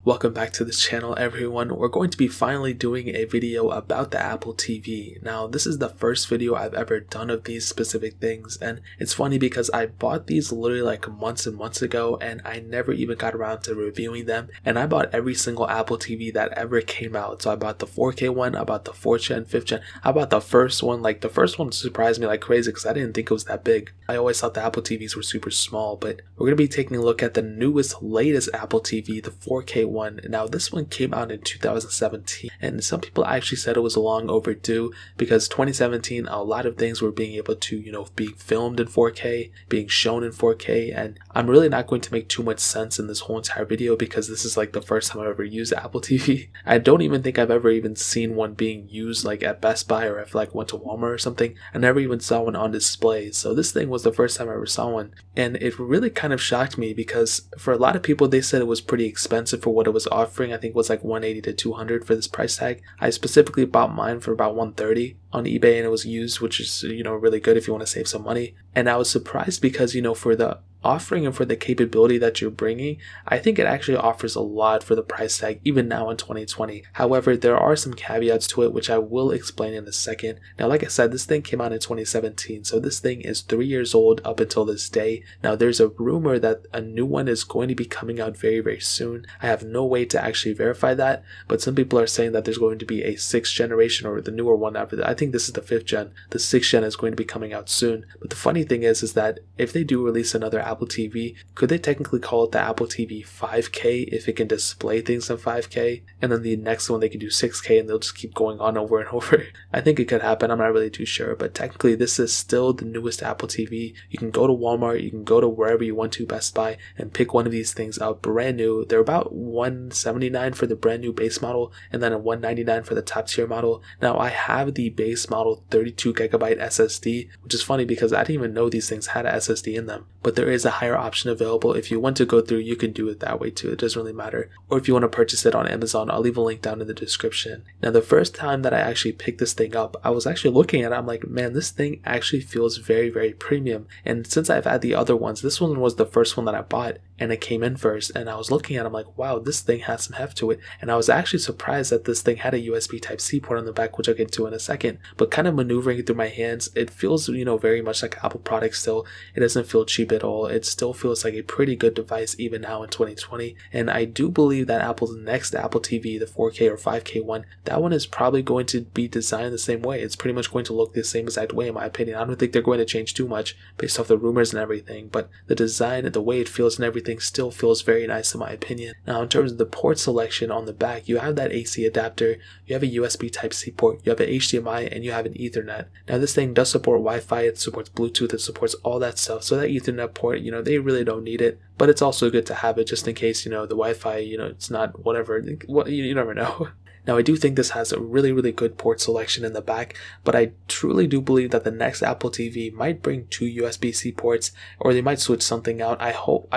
Welcome back to this channel, everyone. We're going to be finally doing a video about the Apple TV. Now, this is the first video I've ever done of these specific things, and it's funny because I bought these literally like months and months ago, and I never even got around to reviewing them. And I bought every single Apple TV that ever came out. So I bought the 4K one, I bought the 4th gen, 5th gen, I bought the first one. Like, the first one surprised me like crazy because I didn't think it was that big. I always thought the Apple TVs were super small, but we're going to be taking a look at the newest, latest Apple TV, the 4K one. Now, this one came out in 2017, and some people actually said it was long overdue because 2017, a lot of things were being able to, being filmed in 4K, being shown in 4K, and I'm really not going to make too much sense in this whole entire video because this is like the first time I've ever used Apple TV. I don't even think I've ever even seen one being used like at Best Buy, or if like went to Walmart or something. I never even saw one on display, so this thing was the first time I ever saw one, and it really kind of shocked me because for a lot of people they said it was pretty expensive for what it was offering. I think it was like $180 to $200 for this price tag. I specifically bought mine for about $130 on eBay, and it was used, which is really good if you want to save some money. And I was surprised because for the offering and for the capability that you're bringing, I think it actually offers a lot for the price tag even now in 2020. However, there are some caveats to it which I will explain in a second. Now, like I said, this thing came out in 2017, so this thing is 3 years old up until this day. Now, there's a rumor that a new one is going to be coming out very, very soon. I have no way to actually verify that, but some people are saying that there's going to be a 6th generation or the newer one after that. I think this is the 5th gen. The 6th gen is going to be coming out soon. But the funny thing is that if they do release another Apple TV, could they technically call it the Apple TV 5K if it can display things in 5K? And then the next one they can do 6K, and they'll just keep going on over and over. I think it could happen. I'm not really too sure, but technically this is still the newest Apple TV. You can go to Walmart, you can go to wherever you want to, Best Buy, and pick one of these things up brand new. They're about $179 for the brand new base model, and then a $199 for the top tier model. Now, I have the base model 32GB SSD, which is funny because I didn't even know these things had a SSD in them, but there is a higher option available. If you want to go through, you can do it that way too. It doesn't really matter. Or if you want to purchase it on Amazon, I'll leave a link down in the description. Now, the first time that I actually picked this thing up, I was actually looking at it. I'm like, man, this thing actually feels very, very premium. And since I've had the other ones, this one was the first one that I bought, and it came in first, and I was looking at it, I'm like, wow, this thing has some heft to it. And I was actually surprised that this thing had a USB Type-C port on the back, which I'll get to in a second. But kind of maneuvering it through my hands, it feels, very much like Apple product still. It doesn't feel cheap at all. It still feels like a pretty good device even now in 2020. And I do believe that Apple's next Apple TV, the 4K or 5K one, that one is probably going to be designed the same way. It's pretty much going to look the same exact way in my opinion. I don't think they're going to change too much based off the rumors and everything, but the design and the way it feels and everything still feels very nice in my opinion. Now, in terms of the port selection on the back, you have that AC adapter, you have a USB Type-C port, you have an HDMI, and you have an Ethernet. Now, this thing does support Wi-Fi, it supports Bluetooth, it supports all that stuff. So that Ethernet port, they really don't need it, but it's also good to have it just in case, the Wi-Fi, it's not whatever, you never know. Now, I do think this has a really, really good port selection in the back, but I truly do believe that the next Apple TV might bring 2 USB-C ports, or they might switch something out. I hope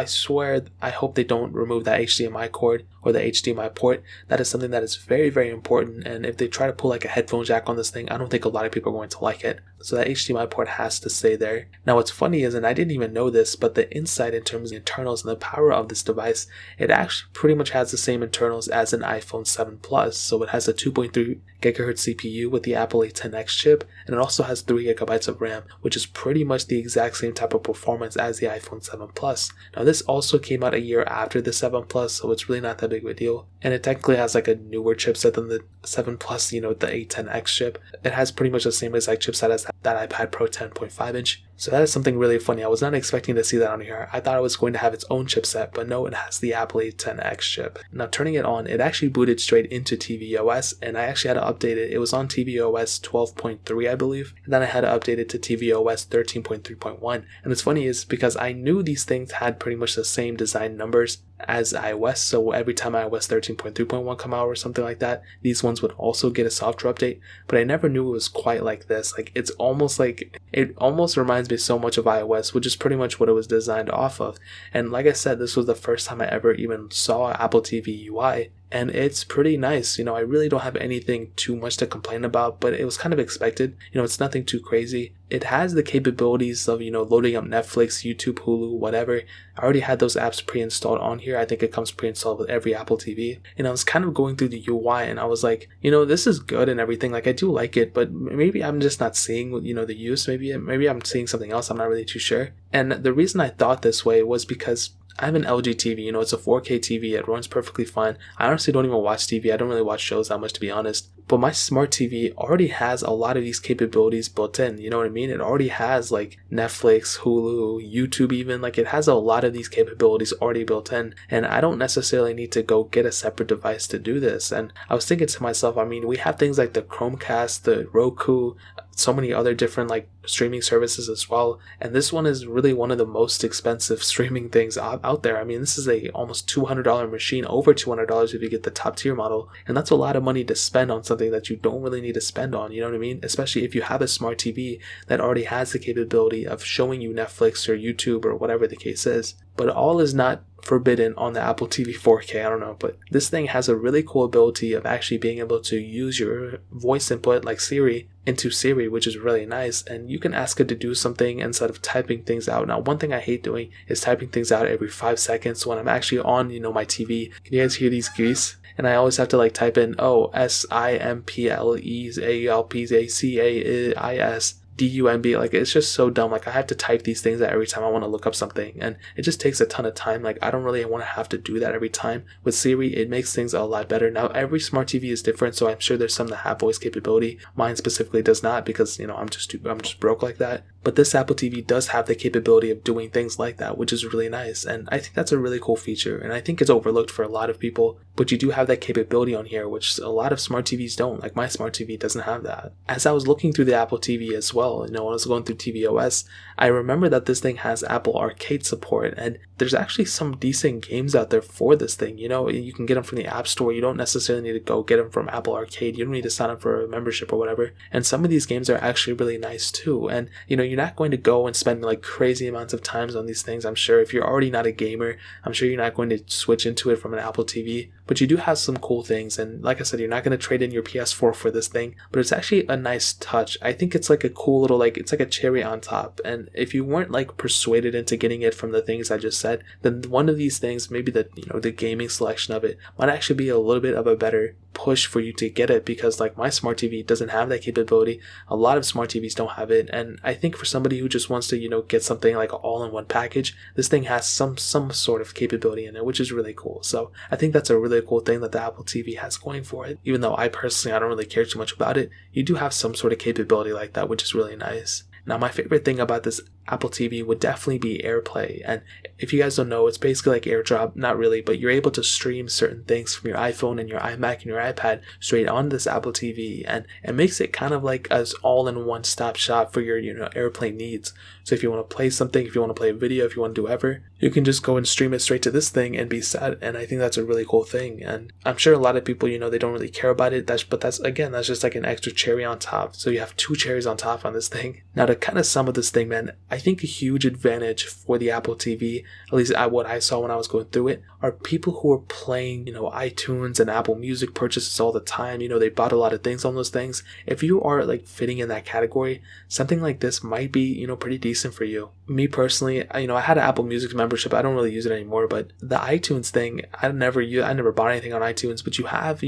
they don't remove that HDMI cord or the HDMI port. That is something that is very, very important, and if they try to pull like a headphone jack on this thing, I don't think a lot of people are going to like it. So that HDMI port has to stay there. Now, what's funny is, and I didn't even know this, but the inside in terms of the internals and the power of this device, it actually pretty much has the same internals as an iPhone 7 Plus. So it has a 2.3 GHz CPU with the Apple A10X chip, and it also has 3 GB of RAM, which is pretty much the exact same type of performance as the iPhone 7 Plus. Now, this also came out a year after the 7 Plus, so it's really not that big of a deal. And it technically has like a newer chipset than the 7 Plus, the A10X chip. It has pretty much the same exact chipset as that iPad Pro 10.5 inch. So that is something really funny. I was not expecting to see that on here. I thought it was going to have its own chipset, but no, it has the Apple A10X chip. Now, turning it on, it actually booted straight into tvOS, and I actually had to update it. It was on tvOS 12.3, I believe, and then I had to update it to tvOS 13.3.1. And what's funny is because I knew these things had pretty much the same design numbers as iOS, so every time iOS 13.3.1 come out or something like that, these ones would also get a software update, but I never knew it was quite like this. Like, it almost reminds me so much of iOS, which is pretty much what it was designed off of. And like I said, this was the first time I ever even saw Apple TV UI, and it's pretty nice. I really don't have anything too much to complain about, but it was kind of expected. It's nothing too crazy. It has the capabilities of, loading up Netflix, YouTube, Hulu, whatever. I already had those apps pre-installed on here. I think it comes pre-installed with every Apple TV. And I was kind of going through the UI and I was like, this is good and everything. Like, I do like it, but maybe I'm just not seeing, the use. Maybe I'm seeing something else. I'm not really too sure. And the reason I thought this way was because I have an LG TV, it's a 4K TV, it runs perfectly fine. I honestly don't even watch TV, I don't really watch shows that much to be honest. But my smart TV already has a lot of these capabilities built in, you know what I mean? It already has like Netflix, Hulu, YouTube even, like it has a lot of these capabilities already built in. And I don't necessarily need to go get a separate device to do this. And I was thinking to myself, we have things like the Chromecast, the Roku, so many other different like streaming services as well, and this one is really one of the most expensive streaming things out there. This is a almost $200 machine, over $200 if you get the top tier model, and that's a lot of money to spend on something that you don't really need to spend on, you know what I mean? Especially if you have a smart TV that already has the capability of showing you Netflix or YouTube or whatever the case is. But all is not forbidden on the Apple TV 4K, I don't know, but this thing has a really cool ability of actually being able to use your voice input like Siri into Siri, which is really nice, and you can ask it to do something instead of typing things out. Now, one thing I hate doing is typing things out every 5 seconds when I'm actually on, my TV. Can you guys hear these geese? And I always have to like type in, SIMPLEACACAIS DUMB. Like, it's just so dumb. Like, I have to type these things out every time I want to look up something, and it just takes a ton of time. Like, I don't really want to have to do that every time. With Siri, it makes things a lot better. Now, every smart TV is different, so I'm sure there's some that have voice capability. Mine specifically does not, because I'm just broke like that. But this Apple TV does have the capability of doing things like that, which is really nice, and I think that's a really cool feature, and I think it's overlooked for a lot of people. But you do have that capability on here, which a lot of smart TVs don't. Like, my smart TV doesn't have that. As I was looking through the Apple TV as well, when I was going through tvOS, I remember that this thing has Apple Arcade support, and there's actually some decent games out there for this thing. You can get them from the App Store. You don't necessarily need to go get them from Apple Arcade. You don't need to sign up for a membership or whatever. And some of these games are actually really nice too. And you're not going to go and spend like crazy amounts of times on these things. I'm sure if you're already not a gamer, I'm sure you're not going to switch into it from an Apple TV. But you do have some cool things, and like I said, you're not going to trade in your PS4 for this thing, but it's actually a nice touch. I think it's like a cool little, like, it's like a cherry on top, and if you weren't like persuaded into getting it from the things I just said, then one of these things, maybe the gaming selection of it, might actually be a little bit of a better push for you to get it, because like my smart TV doesn't have that capability. A lot of smart TVs don't have it, and I think for somebody who just wants to get something like all-in-one package, this thing has some sort of capability in it, which is really cool. So I think that's a really cool thing that the Apple TV has going for it. Even though I don't really care too much about it, you do have some sort of capability like that, which is really nice. Now, my favorite thing about this Apple TV would definitely be AirPlay. And if you guys don't know, it's basically like AirDrop, not really, but you're able to stream certain things from your iPhone and your iMac and your iPad straight on this Apple TV, and it makes it kind of like as all-in-one stop shop for your AirPlay needs. So if you want to play something, if you want to play a video, if you want to do whatever, you can just go and stream it straight to this thing and be set. And I think that's a really cool thing. And I'm sure a lot of people, they don't really care about it. That's just like an extra cherry on top. So you have 2 cherries on top on this thing. Now, to kind of sum up this thing, man, I think a huge advantage for the Apple TV, at least what I saw when I was going through it, are people who are playing, iTunes and Apple Music purchases all the time. They bought a lot of things on those things. If you are like fitting in that category, something like this might be, pretty decent for you. Me personally, I had an Apple Music membership. I don't really use it anymore, but the iTunes thing, I never bought anything on iTunes, but you have,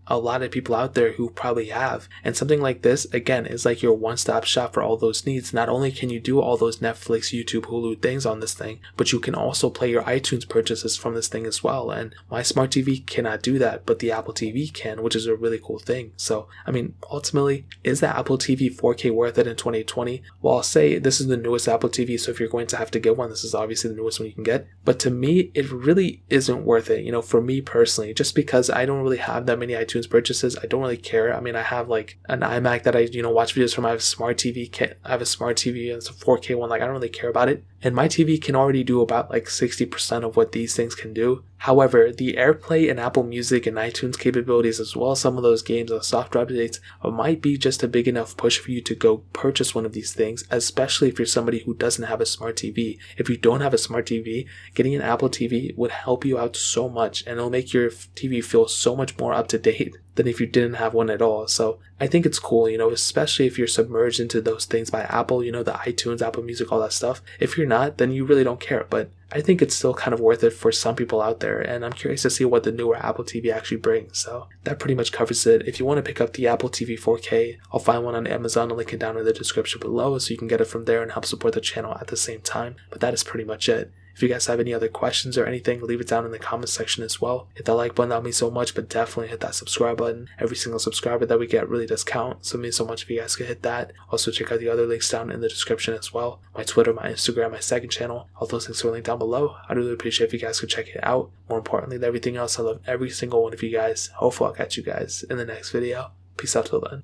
a lot of people out there who probably have. And something like this, again, is like your one-stop shop for all those needs. Not only can you do all those Netflix, YouTube, Hulu things on this thing, but you can also play your iTunes purchases from this thing as well. And my smart TV cannot do that, but the Apple TV can, which is a really cool thing. So, ultimately, is the Apple TV 4K worth it in 2020? Well, I'll say this is the newest Apple TV, so if you're going to have to get one, this is obviously the newest one you can get. But to me, it really isn't worth it, for me personally, just because I don't really have that many iTunes purchases. I don't really care. I have like an iMac that I watch videos from. I have a smart TV. I have a smart TV, and it's a 4K one. Like, I don't really care about it. And my TV can already do about like 60% of what these things can do. However, the AirPlay and Apple Music and iTunes capabilities, as well as some of those games and software updates, might be just a big enough push for you to go purchase one of these things, especially if you're somebody who doesn't have a smart TV. If you don't have a smart TV, getting an Apple TV would help you out so much, and it'll make your TV feel so much more up to date than if you didn't have one at all. So I think it's cool, especially if you're submerged into those things by Apple, the iTunes, Apple Music, all that stuff. If you're not, then you really don't care. But I think it's still kind of worth it for some people out there, and I'm curious to see what the newer Apple TV actually brings. So that pretty much covers it. If you want to pick up the Apple TV 4K, I'll find one on Amazon. I'll link it down in the description below so you can get it from there and help support the channel at the same time. But that is pretty much it. If you guys have any other questions or anything, leave it down in the comment section as well. Hit that like button, that would mean so much, but definitely hit that subscribe button. Every single subscriber that we get really does count, so it means so much if you guys could hit that. Also, check out the other links down in the description as well. My Twitter, my Instagram, my second channel, all those links are linked down below. I'd really appreciate if you guys could check it out. More importantly than everything else, I love every single one of you guys. Hopefully I'll catch you guys in the next video. Peace out till then.